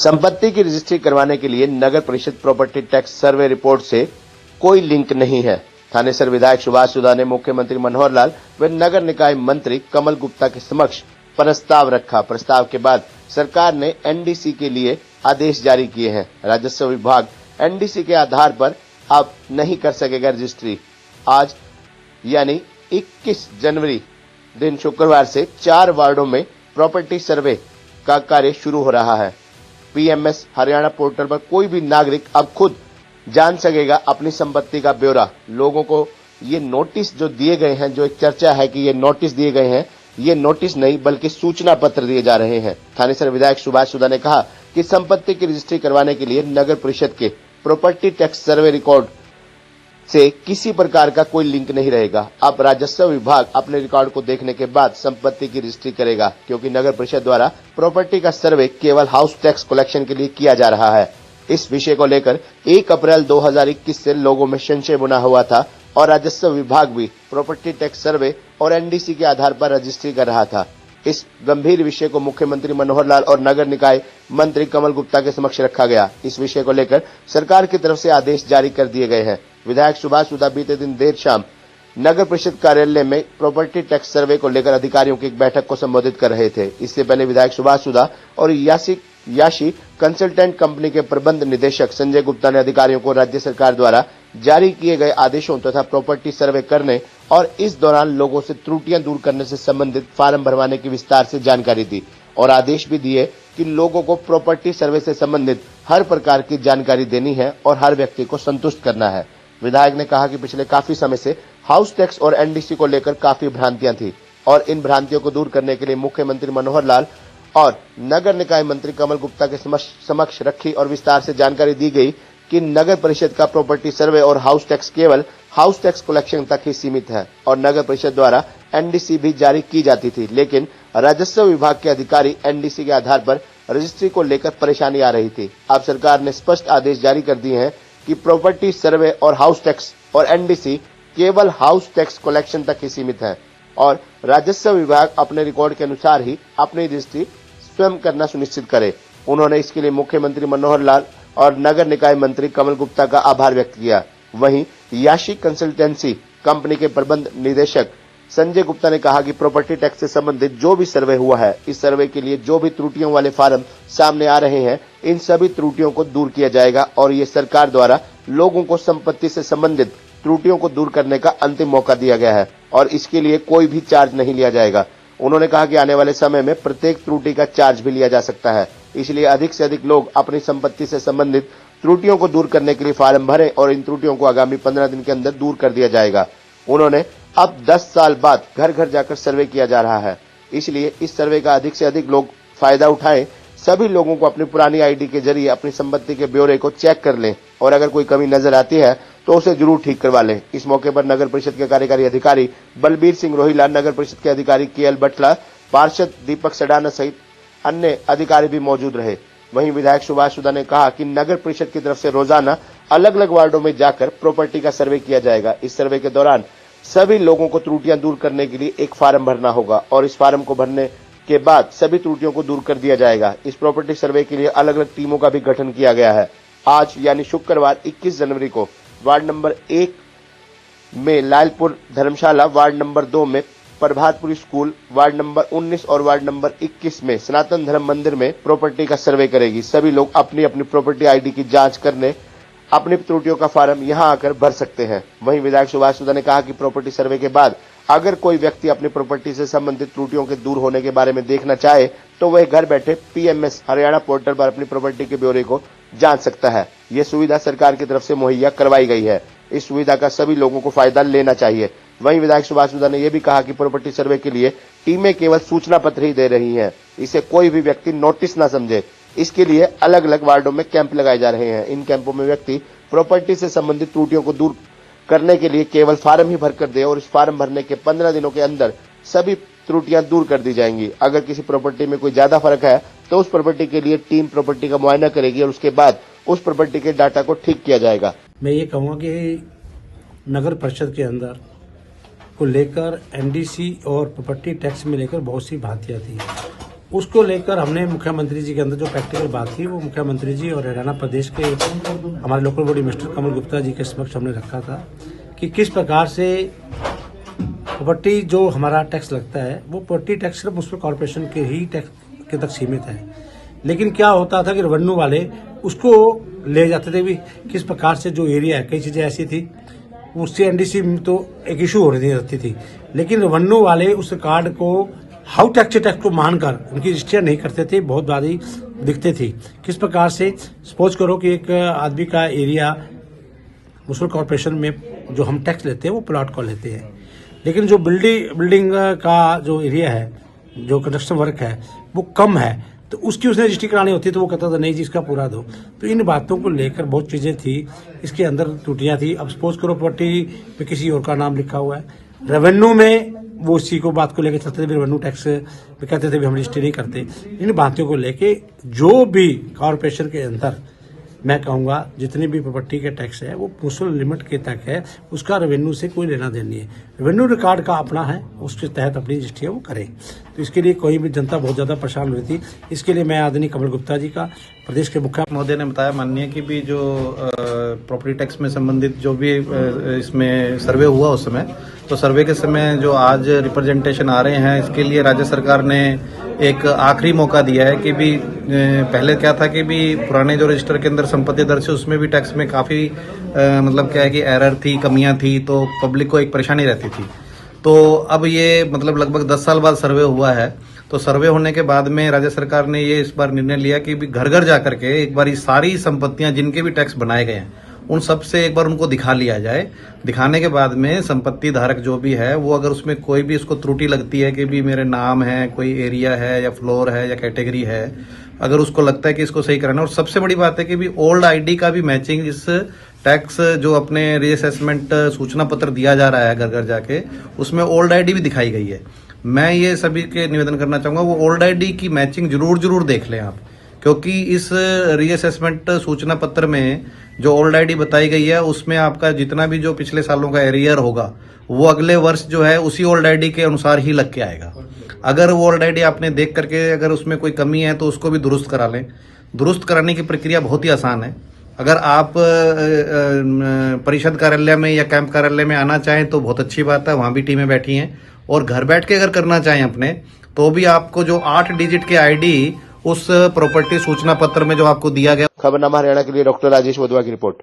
संपत्ति की रजिस्ट्री करवाने के लिए नगर परिषद प्रॉपर्टी टैक्स सर्वे रिपोर्ट से कोई लिंक नहीं है। थानेसर विधायक सुभाष सुधा ने मुख्यमंत्री मनोहर लाल व नगर निकाय मंत्री कमल गुप्ता के समक्ष प्रस्ताव रखा। प्रस्ताव के बाद सरकार ने एनडीसी के लिए आदेश जारी किए हैं। राजस्व विभाग एनडीसी के आधार पर अब नहीं कर सकेगा रजिस्ट्री। आज यानी 21 जनवरी दिन शुक्रवार से 4 वार्डों में प्रॉपर्टी सर्वे का कार्य शुरू हो रहा है। पीएमएस हरियाणा पोर्टल पर कोई भी नागरिक अब खुद जान सकेगा अपनी संपत्ति का ब्यौरा। लोगों को ये नोटिस जो दिए गए हैं, जो एक चर्चा है कि ये नोटिस दिए गए हैं, ये नोटिस नहीं बल्कि सूचना पत्र दिए जा रहे हैं। थानेसर विधायक सुभाष सुधा ने कहा कि संपत्ति की रजिस्ट्री करवाने के लिए नगर परिषद के प्रॉपर्टी टैक्स सर्वे रिकॉर्ड से किसी प्रकार का कोई लिंक नहीं रहेगा। अब राजस्व विभाग अपने रिकॉर्ड को देखने के बाद संपत्ति की रजिस्ट्री करेगा, क्योंकि नगर परिषद द्वारा प्रॉपर्टी का सर्वे केवल हाउस टैक्स कलेक्शन के लिए किया जा रहा है। इस विषय को लेकर 1 अप्रैल 2021 से लोगों में संशय बना हुआ था और राजस्व विभाग भी प्रॉपर्टी टैक्स सर्वे और एनडीसी के आधार पर रजिस्ट्री कर रहा था। इस गंभीर विषय को मुख्यमंत्री मनोहर लाल और नगर निकाय मंत्री कमल गुप्ता के समक्ष रखा गया। इस विषय को लेकर सरकार की तरफ से आदेश जारी कर दिए गए हैं। विधायक सुभाष सुधा बीते दिन देर शाम नगर परिषद कार्यालय में प्रॉपर्टी टैक्स सर्वे को लेकर अधिकारियों की एक बैठक को संबोधित कर रहे थे। इससे पहले विधायक सुभाष सुधा और याशी कंसल्टेंट कंपनी के प्रबंध निदेशक संजय गुप्ता ने अधिकारियों को राज्य सरकार द्वारा जारी किए गए आदेशों तथा प्रॉपर्टी सर्वे करने और इस दौरान लोगों से त्रुटियां दूर करने से संबंधित फार्म भरवाने की विस्तार से जानकारी दी और आदेश भी दिए कि लोगों को प्रॉपर्टी सर्वे से संबंधित हर प्रकार की जानकारी देनी है और हर व्यक्ति को संतुष्ट करना है। विधायक ने कहा कि पिछले काफी समय से हाउस टैक्स और एनडीसी को लेकर काफी भ्रांतियां थी और इन भ्रांतियों को दूर करने के लिए मुख्यमंत्री मनोहर लाल और नगर निकाय मंत्री कमल गुप्ता के समक्ष रखी और विस्तार से जानकारी दी गई कि नगर परिषद का प्रॉपर्टी सर्वे और हाउस टैक्स केवल हाउस टैक्स कलेक्शन तक ही सीमित है और नगर परिषद द्वारा एनडीसी भी जारी की जाती थी, लेकिन राजस्व विभाग के अधिकारी एनडीसी के आधार पर रजिस्ट्री को लेकर परेशानी आ रही थी। अब सरकार ने स्पष्ट आदेश जारी कर दिए हैं कि प्रॉपर्टी सर्वे और हाउस टैक्स और एनडीसी केवल हाउस टैक्स कलेक्शन तक ही सीमित है और राजस्व विभाग अपने रिकॉर्ड के अनुसार ही अपनी रजिस्ट्री स्वयं करना सुनिश्चित करे। उन्होंने इसके लिए मुख्यमंत्री मनोहर लाल और नगर निकाय मंत्री कमल गुप्ता का आभार व्यक्त किया। वहीं याशी कंसल्टेंसी कंपनी के प्रबंध निदेशक संजय गुप्ता ने कहा कि प्रॉपर्टी टैक्स से संबंधित जो भी सर्वे हुआ है, इस सर्वे के लिए जो भी त्रुटियों वाले फार्म सामने आ रहे हैं, इन सभी त्रुटियों को दूर किया जाएगा और ये सरकार द्वारा लोगों को संपत्ति से संबंधित त्रुटियों को दूर करने का अंतिम मौका दिया गया है और इसके लिए कोई भी चार्ज नहीं लिया जाएगा। उन्होंने कहा कि आने वाले समय में प्रत्येक त्रुटि का चार्ज भी लिया जा सकता है, इसलिए अधिक से अधिक लोग अपनी संपत्ति से संबंधित त्रुटियों को दूर करने के लिए फार्म भरें और इन त्रुटियों को आगामी 15 दिन के अंदर दूर कर दिया जाएगा। उन्होंने अब 10 साल बाद घर घर जाकर सर्वे किया जा रहा है, इसलिए इस सर्वे का अधिक से अधिक लोग फायदा उठाएं। सभी लोगों को अपनी पुरानी आईडी के जरिए अपनी संपत्ति के ब्यौरे को चेक कर लें और अगर कोई कमी नजर आती है तो उसे जरूर ठीक करवा लें। इस मौके पर नगर परिषद के कार्यकारी अधिकारी बलबीर सिंह रोहिला, नगर परिषद के अधिकारी केएल बटला, पार्षद दीपक सडाना सहित अन्य अधिकारी भी मौजूद रहे। वहीं विधायक सुभाष सुधा ने कहा कि नगर परिषद की तरफ से रोजाना अलग अलग वार्डों में जाकर प्रॉपर्टी का सर्वे किया जाएगा। इस सर्वे के दौरान सभी लोगों को त्रुटियां दूर करने के लिए एक फार्म भरना होगा और इस फार्म को भरने के बाद सभी त्रुटियों को दूर कर दिया जाएगा। इस प्रॉपर्टी सर्वे के लिए अलग अलग टीमों का भी गठन किया गया है। आज यानी शुक्रवार 21 जनवरी को वार्ड नंबर 1 में लालपुर धर्मशाला, वार्ड नंबर 2 में प्रभातपुरी स्कूल, वार्ड नंबर 19 और वार्ड नंबर 21 में सनातन धर्म मंदिर में प्रॉपर्टी का सर्वे करेगी। सभी लोग अपनी अपनी प्रॉपर्टी आईडी की जांच करने अपनी त्रुटियों का फार्म यहां आकर भर सकते हैं। वहीं विधायक सुभाष सुधा ने कहा कि प्रॉपर्टी सर्वे के बाद अगर कोई व्यक्ति अपनी प्रॉपर्टी से संबंधित त्रुटियों के दूर होने के बारे में देखना चाहे तो वह घर बैठे पीएमएस हरियाणा पोर्टल पर अपनी प्रॉपर्टी के ब्यौरे को जान सकता है। यह सुविधा सरकार की तरफ से मुहैया करवाई गई है। इस सुविधा का सभी लोगों को फायदा लेना चाहिए। वहीं विधायक सुभाष सुधा ने यह भी कहा कि प्रॉपर्टी सर्वे के लिए टीमें केवल सूचना पत्र ही दे रही हैं, इसे कोई भी व्यक्ति नोटिस न समझे। इसके लिए अलग अलग वार्डों में कैंप लगाए जा रहे हैं। इन कैंपों में व्यक्ति प्रॉपर्टी से संबंधित त्रुटियों को दूर करने के लिए केवल फार्म ही भरकर दे और इस फार्म भरने के 15 दिनों के अंदर सभी त्रुटियां दूर कर दी जाएंगी। अगर किसी प्रॉपर्टी में कोई ज्यादा फर्क है तो उस प्रॉपर्टी के लिए टीम प्रॉपर्टी का मुआयना करेगी और उसके बाद उस प्रॉपर्टी के डाटा को ठीक किया जाएगा। मैं ये कहूँगा कि नगर परिषद के अंदर को लेकर एनडीसी और प्रॉपर्टी टैक्स में लेकर बहुत सी भ्रांतियाँ थी। उसको लेकर हमने मुख्यमंत्री जी के अंदर जो प्रैक्टिकल बात थी वो मुख्यमंत्री जी और हरियाणा प्रदेश के हमारे लोकल बॉडी मिनिस्टर कमल गुप्ता जी के समक्ष हमने रखा था कि किस प्रकार से प्रॉपर्टी जो हमारा टैक्स लगता है वो प्रॉपर्टी टैक्स सिर्फ म्युनिसिपल कॉर्पोरेशन के ही टैक्स के तक सीमित है। लेकिन क्या होता था कि रेवेन्यू वाले उसको ले जाते थे भी किस प्रकार से जो एरिया है, कई चीज़ें ऐसी थी उससे एनडीसी तो एक इशू हो रही थी, लेकिन रेवेन्यू वाले उस कार्ड को हाउ टैक्स को मानकर उनकी रजिस्टर नहीं करते थे, बहुत बारी दिखते थी। किस प्रकार से सपोज करो कि एक आदमी का एरिया म्युनिसिपल कॉर्पोरेशन में जो हम टैक्स लेते हैं वो प्लॉट को लेते हैं, लेकिन जो बिल्डिंग का जो एरिया है, जो कंस्ट्रक्शन वर्क है वो कम है, तो उसकी उसने रजिस्ट्री करानी होती है तो वो कहता था नहीं जी इसका पूरा दो। तो इन बातों को लेकर बहुत चीज़ें थी, इसके अंदर त्रुटियां थी। अब सपोज करो प्रॉपर्टी पे किसी और का नाम लिखा हुआ है, रेवेन्यू में वो इसी को बात को लेकर चलते थे, रेवेन्यू टैक्स पे कहते थे भी हम रजिस्ट्री नहीं करते। इन बातों को लेके जो भी कॉर्पोरेशन के अंदर मैं कहूँगा जितनी भी प्रॉपर्टी के टैक्स है वो म्युनिसिपल लिमिट के तक है, उसका रेवेन्यू से कोई लेना देना नहीं है। रेवेन्यू रिकॉर्ड का अपना है, उसके तहत अपनी रजिस्ट्री वो करें। तो इसके लिए कोई भी जनता बहुत ज़्यादा परेशान हुई थी। इसके लिए मैं आदरणीय कमल गुप्ता जी का, प्रदेश के मुख्य महोदय ने बताया माननीय कि भी जो प्रॉपर्टी टैक्स में संबंधित जो भी इसमें सर्वे हुआ उस समय, तो सर्वे के समय जो आज रिप्रेजेंटेशन आ रहे हैं इसके लिए राज्य सरकार ने एक आखिरी मौका दिया है कि भी पहले क्या था कि भी पुराने जो रजिस्टर के अंदर संपत्ति दर्ज है उसमें भी टैक्स में काफ़ी मतलब क्या है कि एरर थी, कमियां थी, तो पब्लिक को एक परेशानी रहती थी। तो अब ये मतलब लगभग 10 साल बाद सर्वे हुआ है, तो सर्वे होने के बाद में राज्य सरकार ने ये इस बार निर्णय लिया कि भी घर घर जाकर के एक बार ये सारी संपत्तियां जिनके भी टैक्स बनाए गए हैं उन सब से एक बार उनको दिखा लिया जाए। दिखाने के बाद में संपत्ति धारक जो भी है वो अगर उसमें कोई भी उसको त्रुटि लगती है कि भी मेरे नाम है, कोई एरिया है या फ्लोर है या कैटेगरी है, अगर उसको लगता है कि इसको सही कराना, और सबसे बड़ी बात है कि भी ओल्ड आईडी का भी मैचिंग इस टैक्स जो अपने रीअसेसमेंट सूचना पत्र दिया जा रहा है घर घर जाके, उसमें ओल्ड आईडी भी दिखाई गई है। मैं ये सभी के निवेदन करना चाहूंगा वो ओल्ड आईडी की मैचिंग जरूर देख लें आप, क्योंकि इस रीअसेसमेंट सूचना पत्र में जो ओल्ड आईडी बताई गई है उसमें आपका जितना भी जो पिछले सालों का एरियर होगा वो अगले वर्ष जो है उसी ओल्ड आईडी के अनुसार ही लग के आएगा। अगर वो ओल्ड आईडी आपने देख करके अगर उसमें कोई कमी है तो उसको भी दुरुस्त करा लें। दुरुस्त कराने की प्रक्रिया बहुत ही आसान है। अगर आप परिषद कार्यालय में या कैंप कार्यालय में आना चाहें तो बहुत अच्छी बात है, वहां भी टीमें बैठी हैं, और घर बैठ के अगर करना चाहें अपने तो भी आपको जो 8 डिजिट के आईडी उस प्रॉपर्टी सूचना पत्र में जो आपको दिया गया। खबरनामा हरियाणा के लिए डॉक्टर राजेश वधवा की रिपोर्ट।